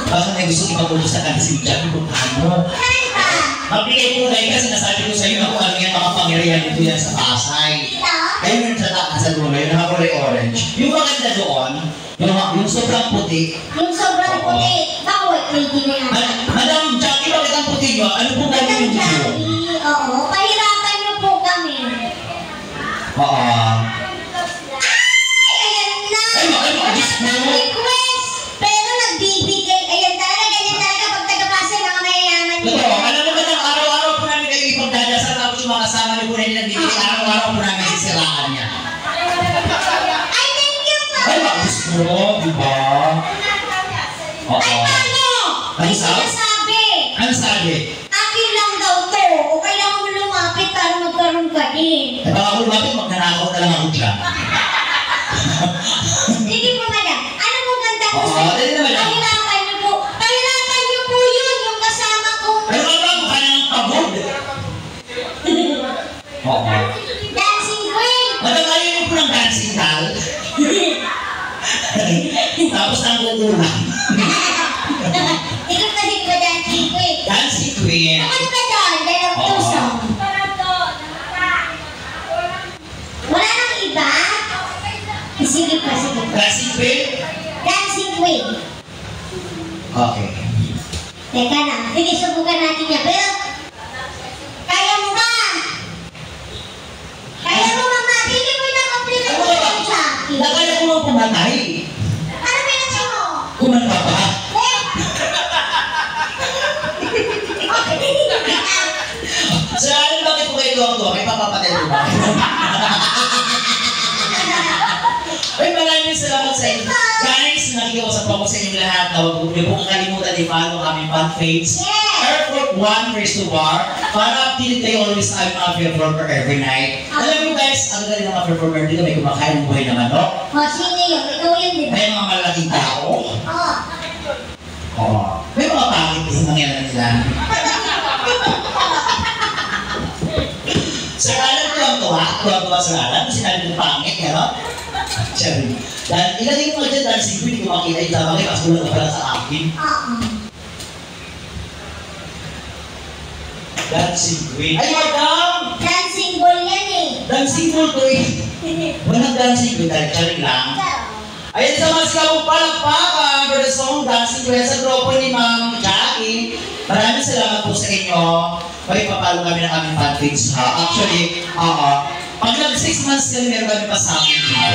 Baka may gusto ipagulong sa kansin dyan, ano? Magbigay po na kasi nasabi ko sa iyo na kung ano yan makapangyarihan dito yan sa Pasay. Kaya yun sa taas sa dulo, yun nakakulay orange. Yung maganda doon, yung sobrang puti. Yung sobrang puti, baka white lady na yan. Madam Jackie, bakit ang puti nyo? Ano po kayo yung dito? Oo, pahirapan nyo po kami. Oo. Ay, ayan na! Ay, Diyos mo! Request! Pero nagbibigay, ayan talaga, ganyan talaga pag taga-Pasay, mga mayayaman nyo. Totoo, alam mo ba na araw-araw po namin kayo ipagdadasal tapos yung mga kasama niyo po na hindi nagbibigay, araw-araw po namin sisiraan niya. Ay, thank you po! Ay, Diyos mo, di ba? Oo. Ay, paano? May sinasabi. Ano sabi? Akin lang daw to. O kailangan mo lumapit para magkaroon ka din. Eh, baka ako lumapit, magnanakaw na lang ako dyan. Sige po, madam. Ano po ganda ko Oo, sa'yo? dali na, madam. Pahirapan niyo po. Pahirapan niyo po yun, yung kasama kong... Ano ba ba? Mukha na ng pagod. Oo. Dancing Queen. Madam, ayaw niyo po ng dancing doll. Tapos ang kukulang. Ikaw kasi po, Dancing Queen. Dancing Queen. Naman ka doon, dalawang puso. Wala nang iba? Sige pa, sige pa. Dancing Queen? Dancing Queen. Okay. Teka na, sige, subukan natin yan. Pero, kaya mo ba? tuwang-tuwa, may papapatay ko ba? Ay, maraming salamat sa inyo. Guys, nakikiusap ako sa inyo lahat na huwag niyo pong kalimutan i-follow aming fan page. Airport 1 Race to Bar para updated kayo always sa mga performer every night. Alam mo guys, ang galing ng mga performer dito, may kumakain ng buhay na manok. Sino yun? Ikaw yun, di ba? May mga malaking tao. Oo. Oo. May mga pangit din nangyari nila. Sir Alan, tuwa Sir Alan, sinabi kong pangit, gano'n? Sorry. Dan ilagay mo dyan, dancing queen, kung makita yung tama kayo, kasi wala ka pala sa akin. Dancing queen. Ay, madam! Dancing ball yan eh. Dancing ball to eh. Walang dancing queen, dahil charing lang. Ayan sa mas kabong palakpakan for the song Dancing Queen sa grupo ni Ma'am Jackie. Maraming salamat po sa inyo. May papalo kami ng aming fanpage ha. Actually, pag nag 6 months kami, meron kami pa sa amin dito.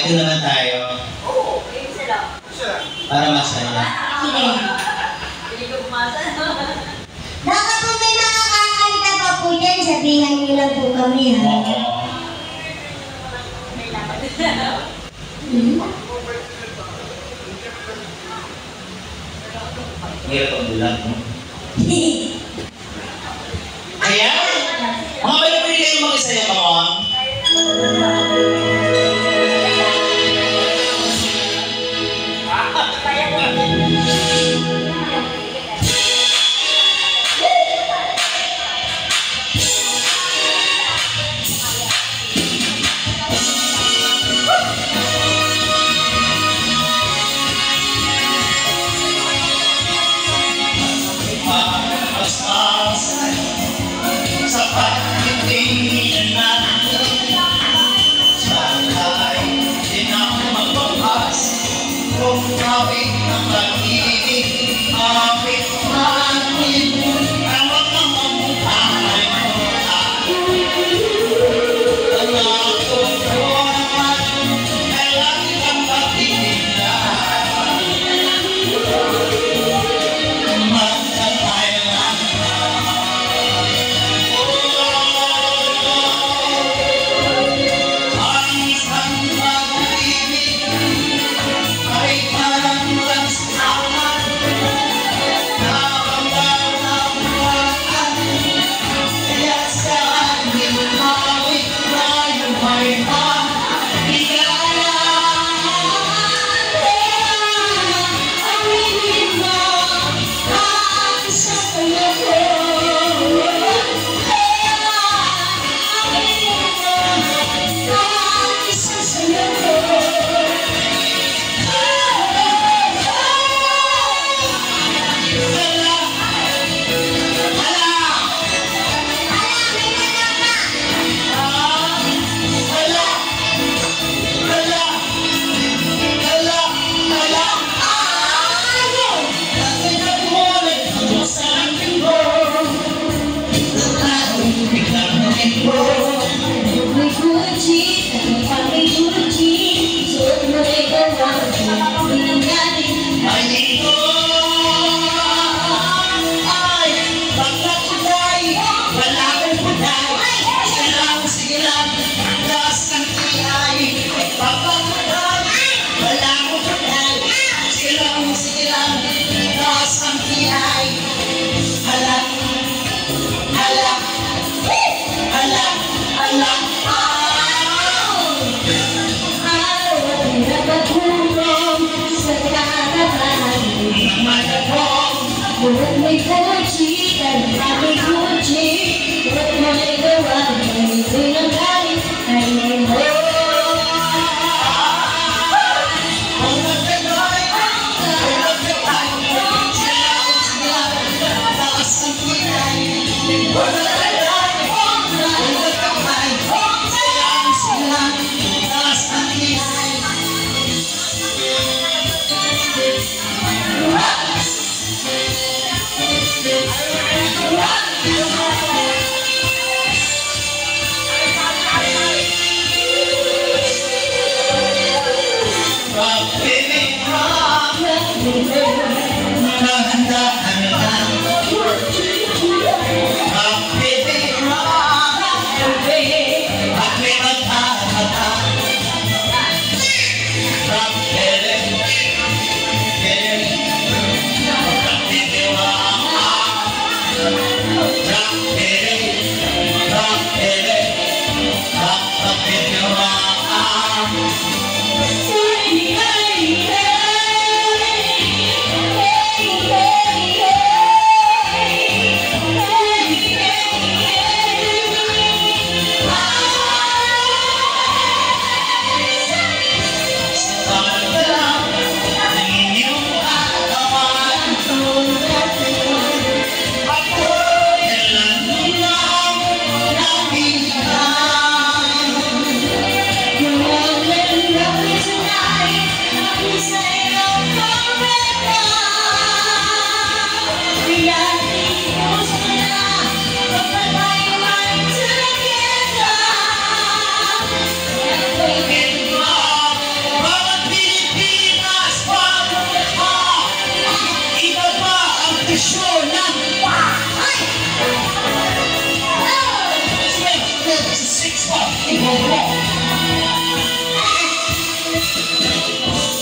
Ito naman tayo. Para masaya. Sige. Baka kung may mga kakanta pa po dyan, sabihan niyo lang po kami ha. Oo. Hirap ang bulag, no? Ayan! Mga pwede kayo mag-isaya ka on? Sa pagtitingin natin, sana'y di na magpapas. Kung awit ng pag-ibig, awit natin, awat ng mabuhay mo tayo. Ang ako ko naman, ay lagi kang pagtitingnan. Magkakailan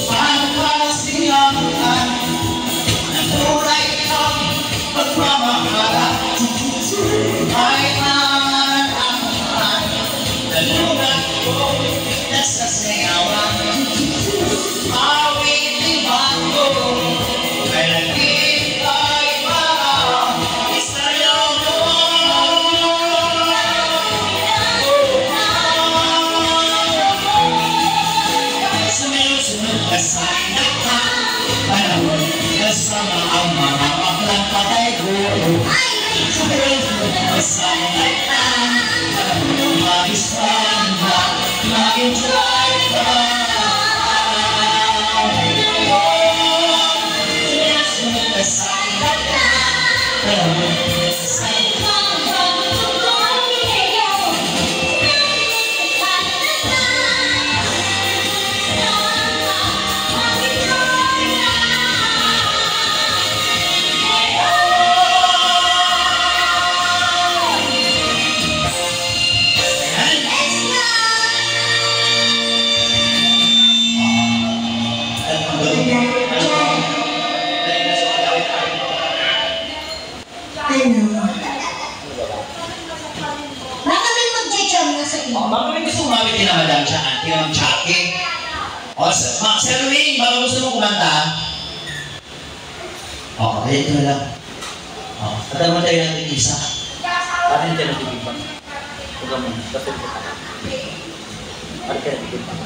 Pagpasingatan ng kulay kang pagmamahala ay mananaman na lugat ko nasasayawan. Awitin bago ay nagbibigay para isayaw mo. Sumunod ka sa panahon kasama ang mga aklang patay ko. Sumunod ka sa panahon mag-isang mag-enjoy ka. Sumunod ka sa panahon Baka may mag-jam na sa iyo. baka may gusto kumamit din na madam siya, auntie ng Chucky. O, Sir Wayne, baka gusto mo kumanta? O, kaya ito na lang. O, tatama tayo natin isa. Atin tayo nagtitipag. Huwag mo, kasi ito pa. Atin tayo nagtitipag.